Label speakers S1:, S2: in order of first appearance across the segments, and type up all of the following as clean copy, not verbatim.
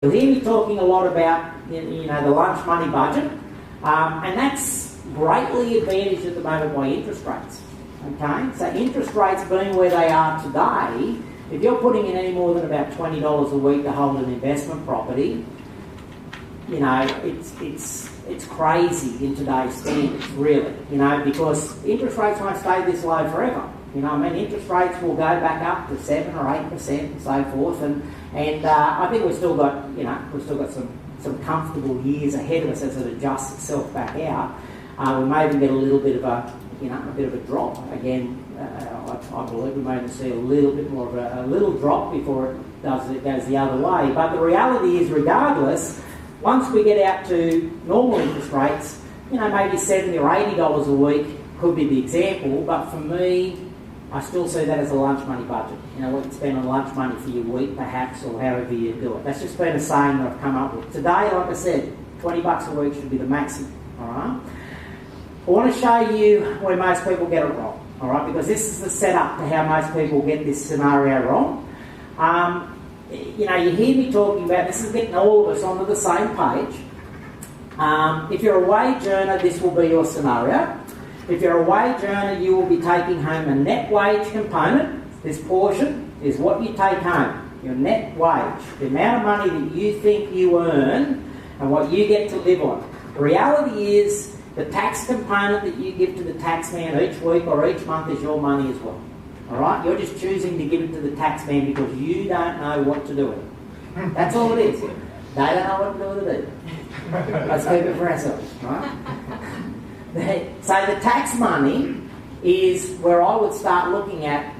S1: You'll hear me talking a lot about the lunch money budget, and that's greatly advantaged at the moment by interest rates. Okay, so interest rates being where they are today, if you're putting in any more than about $20 a week to hold an investment property, it's crazy in today's standards, really. Because interest rates won't stay this low forever. Interest rates will go back up to 7 or 8% and so forth, and I think we've still got some comfortable years ahead of us as it adjusts itself back out. We may even get a little bit of a drop again. I believe we may even see a little bit more of a little drop before it goes the other way. But the reality is, regardless, once we get out to normal interest rates, maybe $70 or $80 a week could be the example. But for me, I still see that as a lunch money budget. What you spend on lunch money for your week, perhaps, or however you do it. That's just been a saying that I've come up with. Today, like I said, $20 a week should be the maximum. All right. I want to show you where most people get it wrong. All right, because this is the setup to how most people get this scenario wrong. You hear me talking about this is getting all of us onto the same page. If you're a wage earner, this will be your scenario. If you're a wage earner, you will be taking home a net wage component. This portion is what you take home, your net wage, the amount of money that you think you earn and what you get to live on. The reality is the tax component that you give to the taxman each week or each month is your money as well. All right? You're just choosing to give it to the taxman because you don't know what to do with it. That's all it is. They don't know what to do with it either. Let's keep it for ourselves, right? So the tax money is where I would start looking at,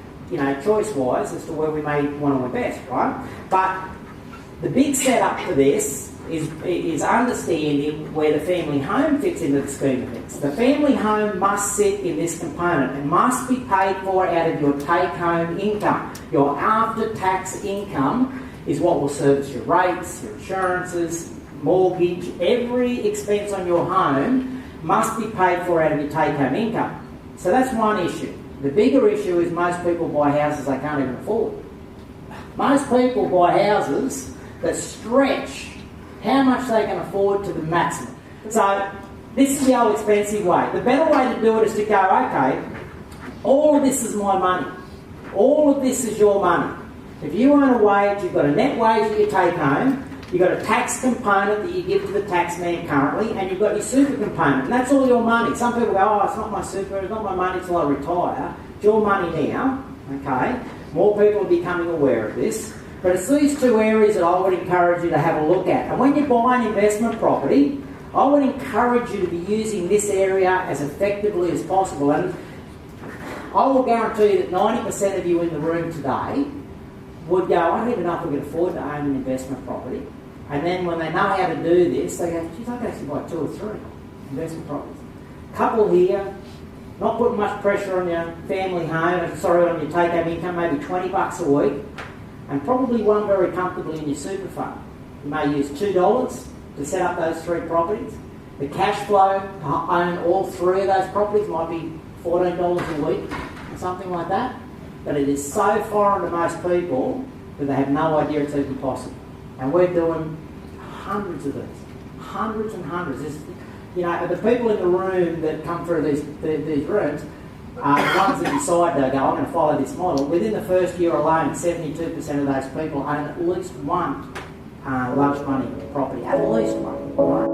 S1: choice-wise as to where we may want to invest, right? But the big setup for this is understanding where the family home fits into the scheme of things. The family home must sit in this component and must be paid for out of your take-home income. Your after-tax income is what will service your rates, your insurances, mortgage, every expense on your home must be paid for out of your take-home income. So that's one issue. The bigger issue is most people buy houses they can't even afford. Most people buy houses that stretch how much they can afford to the maximum. So this is the old expensive way. The better way to do it is to go, okay, all of this is my money. All of this is your money. If you earn a wage, you've got a net wage that you take home, you've got a tax component that you give to the taxman currently, and you've got your super component, and that's all your money. Some people go, it's not my super, it's not my money till I retire. It's your money now, okay? More people are becoming aware of this. But it's these two areas that I would encourage you to have a look at. And when you buy an investment property, I would encourage you to be using this area as effectively as possible. And I will guarantee you that 90% of you in the room today would go, I don't even know if we can afford to own an investment property. And then when they know how to do this, they go, geez, I can actually buy 2 or 3 investment properties. Couple here, not putting much pressure on your family home, on your take-home income, maybe $20 a week, and probably one very comfortably in your super fund. You may use $2 to set up those 3 properties. The cash flow to own all 3 of those properties might be $14 a week or something like that. But it is so foreign to most people that they have no idea it's even possible. And we're doing hundreds of these, hundreds and hundreds. The people in the room that come through these rooms are the ones that decide I'm going to follow this model. Within the first year alone, 72% of those people own at least one lunch money property, at least one. Right?